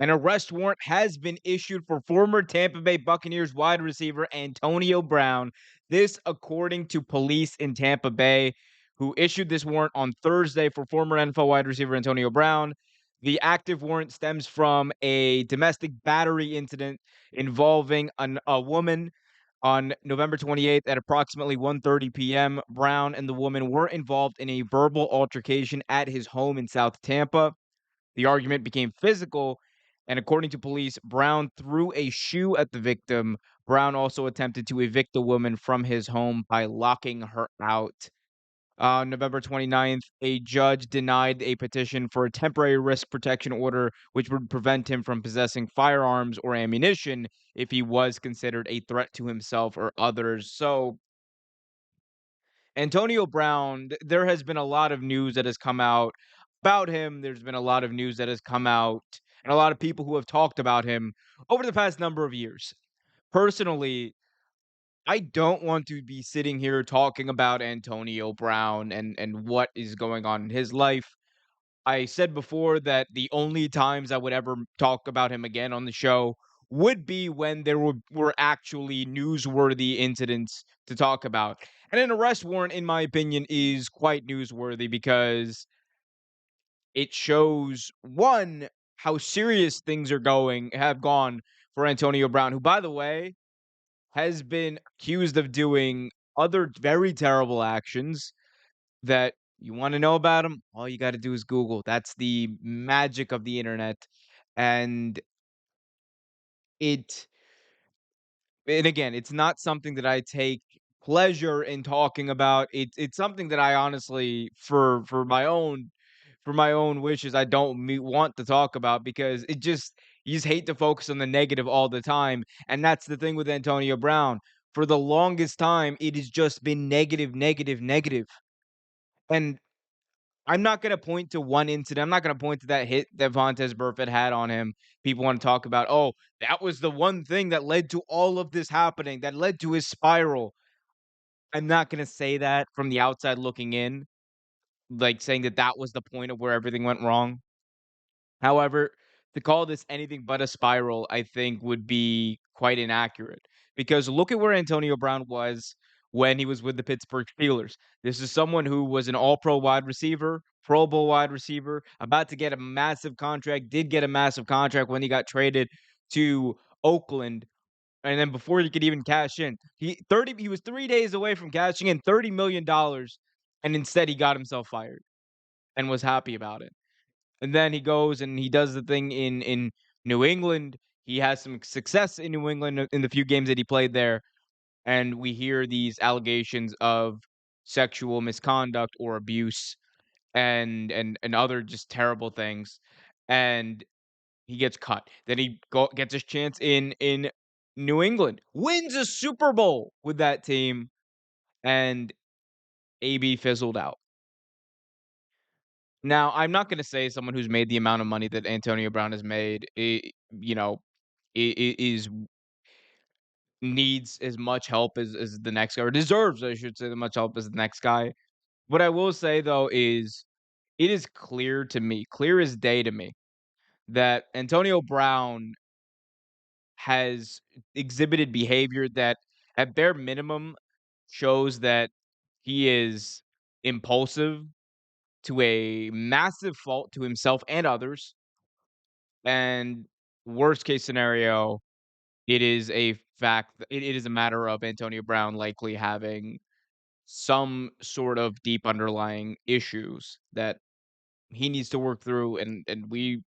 An arrest warrant has been issued for former Tampa Bay Buccaneers wide receiver Antonio Brown. This, according to police in Tampa Bay, who issued this warrant on Thursday for former NFL wide receiver Antonio Brown. The active warrant stems from a domestic battery incident involving a woman on November 28th at approximately 1:30 p.m. Brown and the woman were involved in a verbal altercation at his home in South Tampa. The argument became physical, and according to police, Brown threw a shoe at the victim. Brown also attempted to evict the woman from his home by locking her out. On November 29th, a judge denied a petition for a temporary risk protection order, which would prevent him from possessing firearms or ammunition if he was considered a threat to himself or others. So, Antonio Brown, there has been a lot of news that has come out about him. There's been a lot of news that has come out, and a lot of people who have talked about him over the past number of years. Personally, I don't want to be sitting here talking about Antonio Brown and what is going on in his life. I said before that the only times I would ever talk about him again on the show would be when there were actually newsworthy incidents to talk about. And an arrest warrant, in my opinion, is quite newsworthy because it shows one, how serious things have gone for Antonio Brown, who, by the way, has been accused of doing other very terrible actions that you wanna know about him, all you gotta do is Google. That's the magic of the internet, and it and again, it's not something that I take pleasure in talking about. It's something that I honestly, for my own wishes, I don't want to talk about because it just you just hate to focus on the negative all the time, and that's the thing with Antonio Brown. For the longest time, it has just been negative, negative, negative, and I'm not gonna point to one incident. I'm not gonna point to that hit that Vontaze Burfict had on him. People wanna talk about, "Oh, that was the one thing that led to all of this happening, that led to his spiral." I'm not gonna say that from the outside looking in, like, saying that that was the point of where everything went wrong. However, to call this anything but a spiral, I think would be quite inaccurate because look at where Antonio Brown was when he was with the Pittsburgh Steelers. This is someone who was an all-pro wide receiver, Pro Bowl wide receiver, about to get a massive contract, did get a massive contract when he got traded to Oakland. And then before he could even cash in, he was 3 days away from cashing in $30 million, and instead he got himself fired and was happy about it. And then he goes and he does the thing in New England. He has some success in New England in the few games that he played there, and we hear these allegations of sexual misconduct or abuse and other just terrible things, and he gets cut. Then gets his chance in New England, wins a Super Bowl with that team, and AB fizzled out. Now, I'm not gonna say someone who's made the amount of money that Antonio Brown has made, you know, is needs as much help as the next guy, or deserves, I should say, the much help as the next guy. What I will say though is it is clear to me, clear as day to me, that Antonio Brown has exhibited behavior that, at bare minimum, shows that he is impulsive to a massive fault to himself and others. And worst case scenario, it is a fact it is a matter of Antonio Brown likely having some sort of deep underlying issues that he needs to work through, and we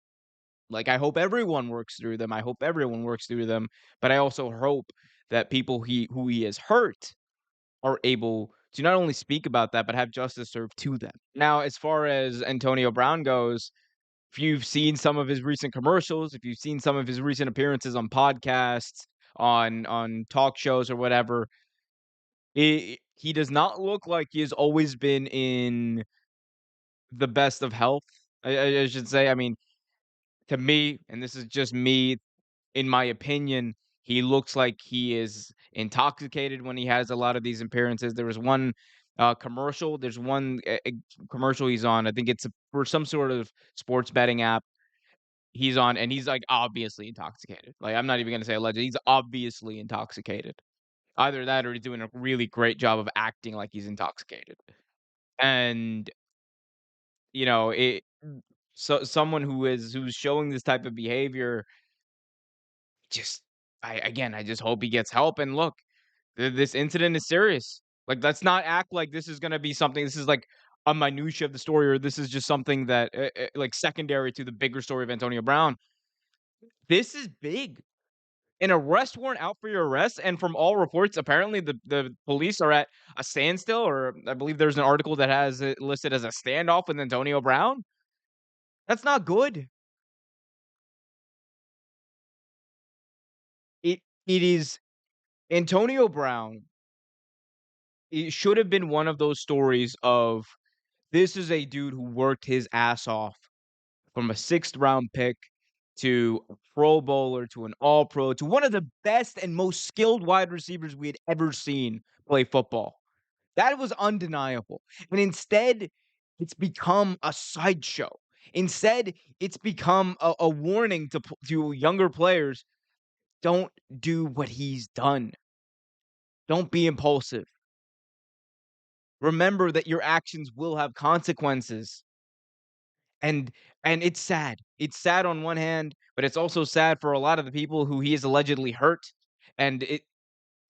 like, I hope everyone works through them. I hope everyone works through them, but I also hope that people who he has hurt are able to not only speak about that, but have justice served to them. Now, as far as Antonio Brown goes, if you've seen some of his recent commercials, if you've seen some of his recent appearances on podcasts, on talk shows or whatever, he does not look like he has always been in the best of health. I should say. I mean, to me, and this is just me, in my opinion, he looks like he is intoxicated when he has a lot of these appearances. There was one commercial. There's one commercial he's on. I think it's for some sort of sports betting app, he's on and he's, like, obviously intoxicated. Like, I'm not even gonna say alleged, he's obviously intoxicated. Either that or he's doing a really great job of acting like he's intoxicated. And, it someone who's showing this type of behavior, just I just hope he gets help, and look, this incident is serious. Like, let's not act like this is gonna be something this is, like, a minutia of the story, or this is just something that, like, secondary to the bigger story of Antonio Brown. This is big. An arrest warrant out for your arrest, and from all reports, apparently the police are at a standstill, or I believe there's an article that has it listed as a standoff with Antonio Brown. That's not good. It is Antonio Brown, it should have been one of those stories of, this is a dude who worked his ass off from a 6th round pick to a Pro Bowler to an All Pro to one of the best and most skilled wide receivers we had ever seen play football. That was undeniable. And instead, it's become a sideshow. Instead, it's become a warning to younger players, don't do what he's done. Don't be impulsive. Remember that your actions will have consequences. And and it's sad. It's sad on one hand, but it's also sad for a lot of the people who he has allegedly hurt. And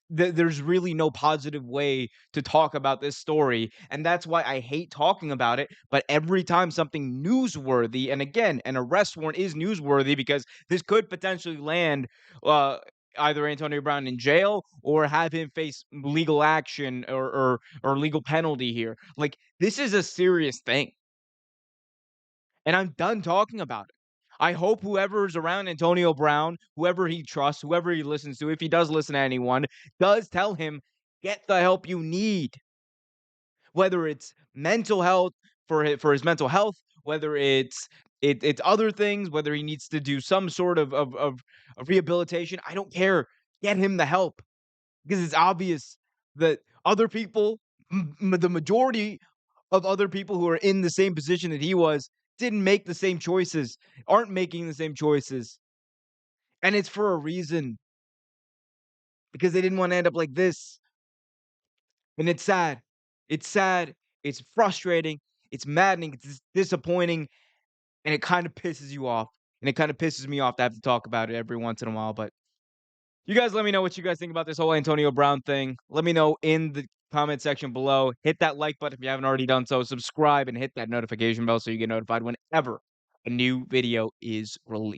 there's really no positive way to talk about this story, and that's why I hate talking about it. But every time something newsworthy, and again, an arrest warrant is newsworthy because this could potentially land uh, either Antonio Brown in jail or have him face legal action, or legal penalty here. Like, this is a serious thing, and I'm done talking about it. I hope whoever is around Antonio Brown, whoever he trusts, whoever he listens to, if he does listen to anyone, does tell him, get the help you need. Whether it's mental health for his mental health, whether it's other things, whether he needs to do some sort of rehabilitation, I don't care. Get him the help, because it's obvious that other people, the majority of other people who are in the same position that he was, didn't make the same choices, aren't making the same choices, and it's for a reason, because they didn't wanna end up like this, and it's sad. It's sad, it's frustrating, it's maddening, it's disappointing, and it kinda pisses you off, and it kinda pisses me off to have to talk about it every once in a while. But you guys let me know what you guys think about this whole Antonio Brown thing. Let me know in the comment section below. Hit that like button if you haven't already done so. Subscribe and hit that notification bell so you get notified whenever a new video is released.